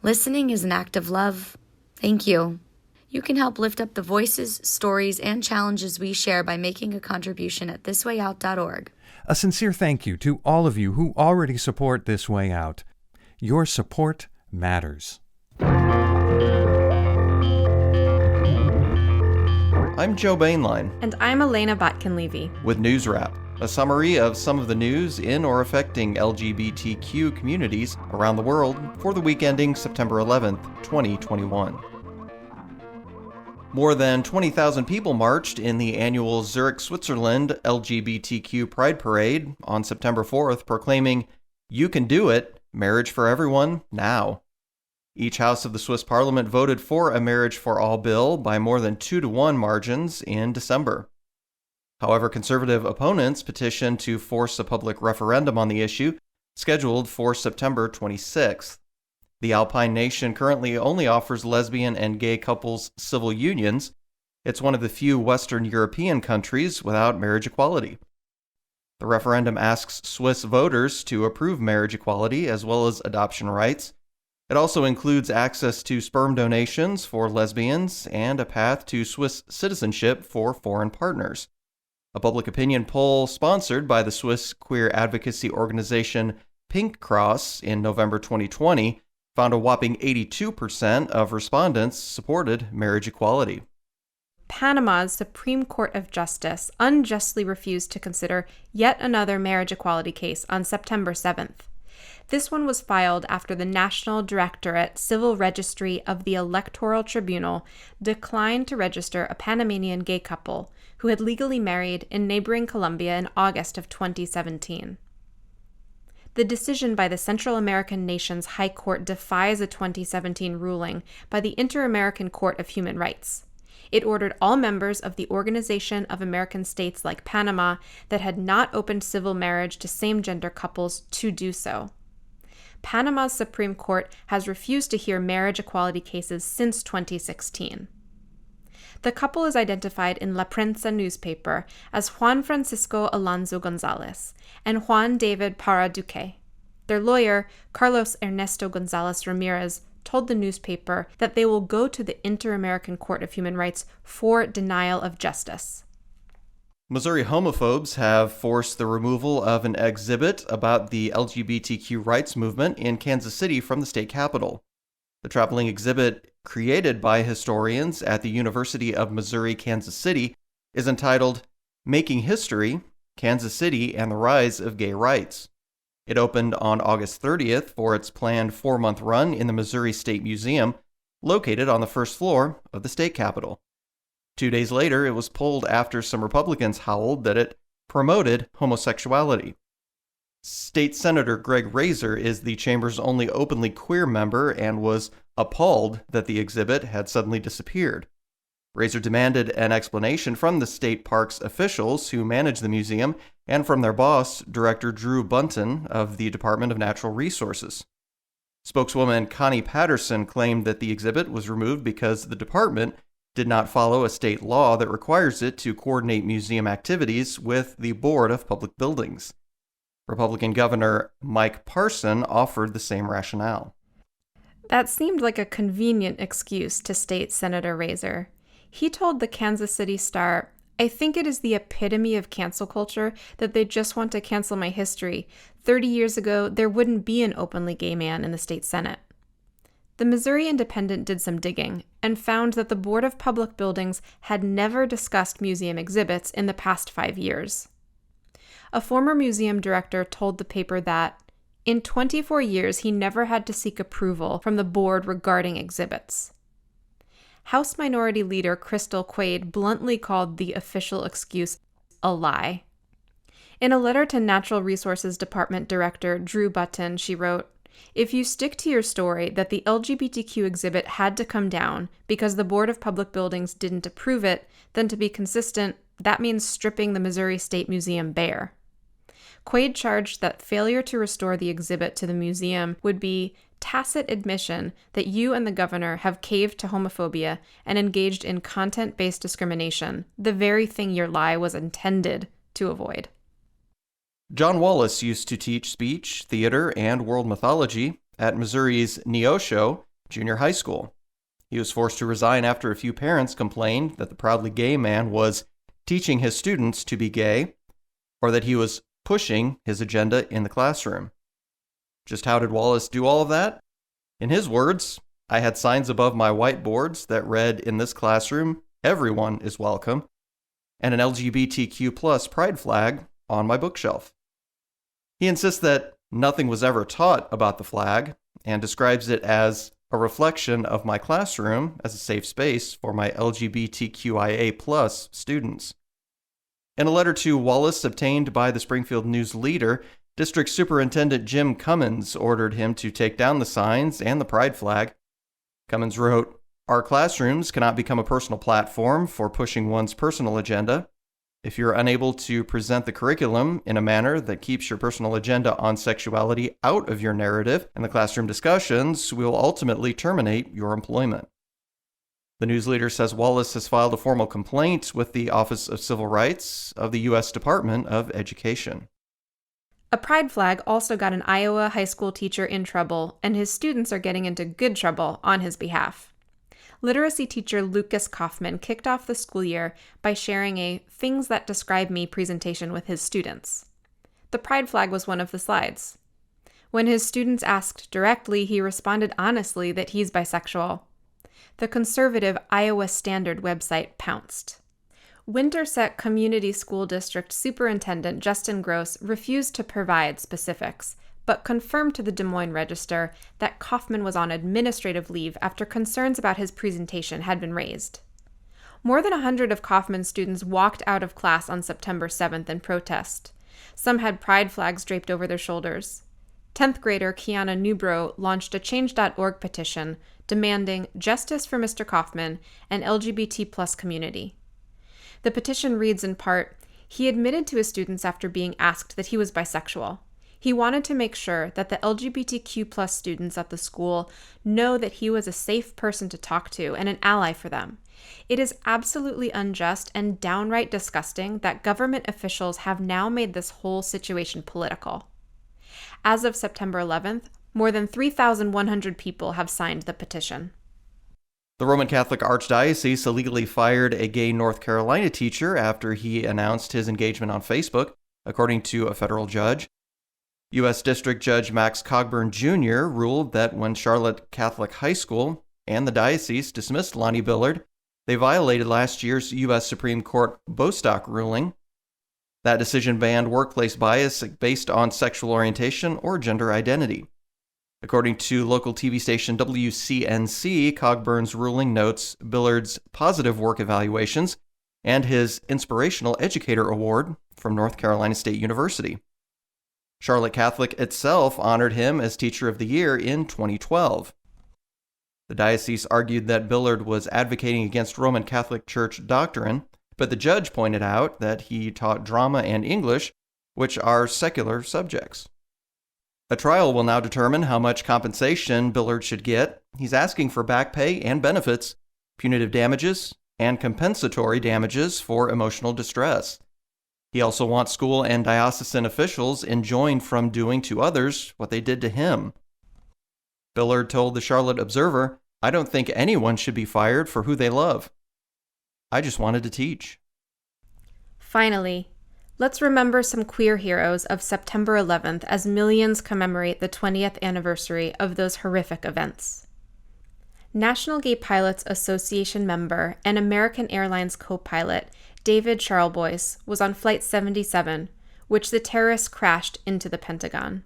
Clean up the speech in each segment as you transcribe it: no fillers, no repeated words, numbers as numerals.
Listening is an act of love. Thank you. You can help lift up the voices, stories, and challenges we share by making a contribution at thiswayout.org. A sincere thank you to all of you who already support This Way Out. Your support matters. I'm Joe Bainline. And I'm Elena Botkin-Levy. With NewsWrap, a summary of some of the news in or affecting LGBTQ communities around the world for the week ending September 11th, 2021. More than 20,000 people marched in the annual Zurich, Switzerland LGBTQ Pride Parade on September 4th, proclaiming, "You can do it, marriage for everyone, now." Each house of the Swiss parliament voted for a marriage for all bill by more than 2-to-1 margins in December. However, conservative opponents petitioned to force a public referendum on the issue, scheduled for September 26th. The Alpine nation currently only offers lesbian and gay couples civil unions. It's one of the few Western European countries without marriage equality. The referendum asks Swiss voters to approve marriage equality as well as adoption rights. It also includes access to sperm donations for lesbians and a path to Swiss citizenship for foreign partners. A public opinion poll sponsored by the Swiss queer advocacy organization Pink Cross in November 2020 found a whopping 82% of respondents supported marriage equality. Panama's Supreme Court of Justice unjustly refused to consider yet another marriage equality case on September 7th. This one was filed after the National Directorate Civil Registry of the Electoral Tribunal declined to register a Panamanian gay couple who had legally married in neighboring Colombia in August of 2017. The decision by the Central American nation's High Court defies a 2017 ruling by the Inter-American Court of Human Rights. It ordered all members of the Organization of American States like Panama that had not opened civil marriage to same-gender couples to do so. Panama's Supreme Court has refused to hear marriage equality cases since 2016. The couple is identified in La Prensa newspaper as Juan Francisco Alonso Gonzalez and Juan David Parra Duque. Their lawyer, Carlos Ernesto Gonzalez Ramirez, told the newspaper that they will go to the Inter-American Court of Human Rights for denial of justice. Missouri homophobes have forced the removal of an exhibit about the LGBTQ rights movement in Kansas City from the state capitol. The traveling exhibit, created by historians at the University of Missouri, Kansas City, is entitled "Making History, Kansas City and the Rise of Gay Rights." It opened on August 30th for its planned 4-month run in the Missouri State Museum, located on the first floor of the state capitol. 2 days later, it was pulled after some Republicans howled that it promoted homosexuality. State Senator Greg Razor is the chamber's only openly queer member and was appalled that the exhibit had suddenly disappeared. Razor demanded an explanation from the state parks officials who manage the museum and from their boss, Director Drew Bunton of the Department of Natural Resources. Spokeswoman Connie Patterson claimed that the exhibit was removed because the department did not follow a state law that requires it to coordinate museum activities with the Board of Public Buildings. Republican Governor Mike Parson offered the same rationale. That seemed like a convenient excuse to State Senator Razor. He told the Kansas City Star, "I think it is the epitome of cancel culture that they just want to cancel my history. 30 years ago, there wouldn't be an openly gay man in the state Senate." The Missouri Independent did some digging and found that the Board of Public Buildings had never discussed museum exhibits in the past 5 years. A former museum director told the paper that, in 24 years, he never had to seek approval from the board regarding exhibits. House Minority Leader Crystal Quaid bluntly called the official excuse a lie. In a letter to Natural Resources Department Director Drew Bunton, she wrote, "If you stick to your story that the LGBTQ exhibit had to come down because the Board of Public Buildings didn't approve it, then to be consistent, that means stripping the Missouri State Museum bare." Quaid charged that failure to restore the exhibit to the museum would be tacit admission that you and the governor have caved to homophobia and engaged in content-based discrimination, the very thing your lie was intended to avoid. John Wallace used to teach speech, theater, and world mythology at Missouri's Neosho, junior high school. He was forced to resign after a few parents complained that the proudly gay man was teaching his students to be gay, or that he was pushing his agenda in the classroom. Just how did Wallace do all of that? In his words, I had signs above my whiteboards that read, "In this classroom, everyone is welcome," and an LGBTQ plus pride flag on my bookshelf. He insists that nothing was ever taught about the flag and describes it as a reflection of my classroom as a safe space for my LGBTQIA plus students. In a letter to Wallace obtained by the Springfield News Leader, District Superintendent Jim Cummins ordered him to take down the signs and the pride flag. Cummins wrote, "Our classrooms cannot become a personal platform for pushing one's personal agenda. If you're unable to present the curriculum in a manner that keeps your personal agenda on sexuality out of your narrative and the classroom discussions, we'll ultimately terminate your employment." The news leader says Wallace has filed a formal complaint with the Office of Civil Rights of the U.S. Department of Education. A pride flag also got an Iowa high school teacher in trouble, and his students are getting into good trouble on his behalf. Literacy teacher Lucas Kaufman kicked off the school year by sharing a "Things That Describe Me" presentation with his students. The pride flag was one of the slides. When his students asked directly, he responded honestly that he's bisexual. The conservative Iowa Standard website pounced. Winterset Community School District Superintendent Justin Gross refused to provide specifics, but confirmed to the Des Moines Register that Kaufman was on administrative leave after concerns about his presentation had been raised. More than 100 of Kaufman's students walked out of class on September 7th in protest. Some had pride flags draped over their shoulders. 10th grader Kiana Newbro launched a Change.org petition demanding justice for Mr. Kaufman and LGBT+ community. The petition reads in part, "He admitted to his students after being asked that he was bisexual. He wanted to make sure that the LGBTQ+ students at the school know that he was a safe person to talk to and an ally for them. It is absolutely unjust and downright disgusting that government officials have now made this whole situation political." As of September 11th, more than 3,100 people have signed the petition. The Roman Catholic Archdiocese illegally fired a gay North Carolina teacher after he announced his engagement on Facebook, according to a federal judge. U.S. District Judge Max Cogburn Jr. ruled that when Charlotte Catholic High School and the diocese dismissed Lonnie Billard, they violated last year's U.S. Supreme Court Bostock ruling. That decision banned workplace bias based on sexual orientation or gender identity. According to local TV station WCNC, Cogburn's ruling notes Billard's positive work evaluations and his Inspirational Educator Award from North Carolina State University. Charlotte Catholic itself honored him as Teacher of the Year in 2012. The diocese argued that Billard was advocating against Roman Catholic Church doctrine, but the judge pointed out that he taught drama and English, which are secular subjects. A trial will now determine how much compensation Billard should get. He's asking for back pay and benefits, punitive damages, and compensatory damages for emotional distress. He also wants school and diocesan officials enjoined from doing to others what they did to him. Billard told the Charlotte Observer, "I don't think anyone should be fired for who they love. I just wanted to teach." Finally, let's remember some queer heroes of September 11th as millions commemorate the 20th anniversary of those horrific events. National Gay Pilots Association member and American Airlines co-pilot David Charlebois was on Flight 77, which the terrorists crashed into the Pentagon.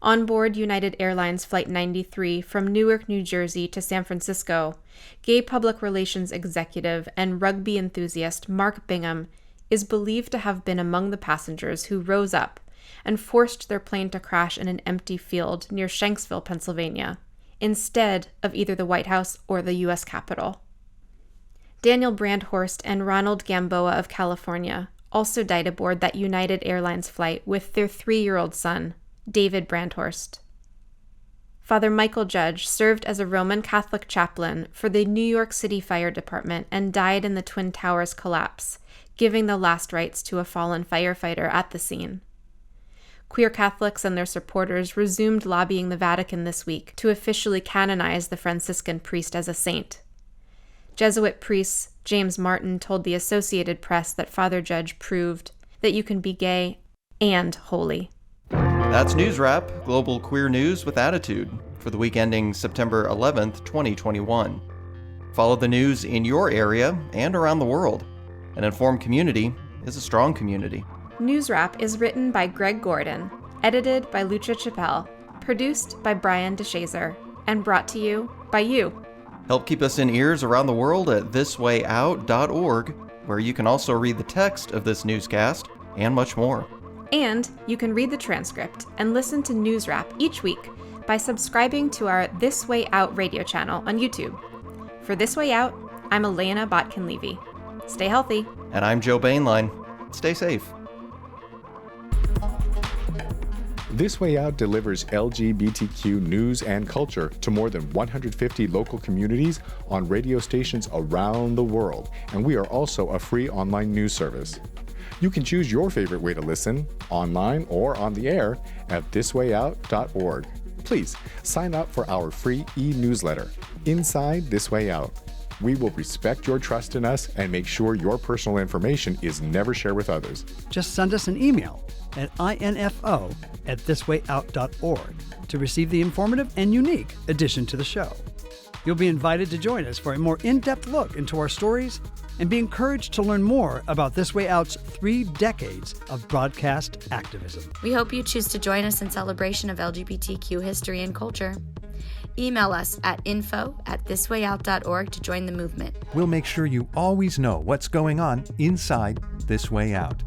On board United Airlines Flight 93 from Newark, New Jersey to San Francisco, gay public relations executive and rugby enthusiast Mark Bingham is believed to have been among the passengers who rose up and forced their plane to crash in an empty field near Shanksville, Pennsylvania, instead of either the White House or the U.S. Capitol. Daniel Brandhorst and Ronald Gamboa of California also died aboard that United Airlines flight with their 3-year-old son, David Brandhorst. Father Mychal Judge served as a Roman Catholic chaplain for the New York City Fire Department and died in the Twin Towers collapse, giving the last rites to a fallen firefighter at the scene. Queer Catholics and their supporters resumed lobbying the Vatican this week to officially canonize the Franciscan priest as a saint. Jesuit priest James Martin told the Associated Press that Father Judge proved that you can be gay and holy. That's NewsWrap, global queer news with attitude, for the week ending September 11th, 2021. Follow the news in your area and around the world. An informed community is a strong community. NewsWrap is written by Greg Gordon, edited by Lucia Chappelle, produced by Brian DeShazer, and brought to you by you. Help keep us in ears around the world at thiswayout.org, where you can also read the text of this newscast and much more. And you can read the transcript and listen to NewsWrap each week by subscribing to our This Way Out radio channel on YouTube. For This Way Out, I'm Elena Botkin-Levy. Stay healthy. And I'm Joe Bainline. Stay safe. This Way Out delivers LGBTQ news and culture to more than 150 local communities on radio stations around the world, and we are also a free online news service. You can choose your favorite way to listen, online or on the air, at thiswayout.org. Please sign up for our free e-newsletter, Inside This Way Out. We will respect your trust in us and make sure your personal information is never shared with others. Just send us an email at info@thiswayout.org to receive the informative and unique addition to the show. You'll be invited to join us for a more in-depth look into our stories and be encouraged to learn more about This Way Out's 3 decades of broadcast activism. We hope you choose to join us in celebration of LGBTQ history and culture. Email us at info@thiswayout.org to join the movement. We'll make sure you always know what's going on inside This Way Out.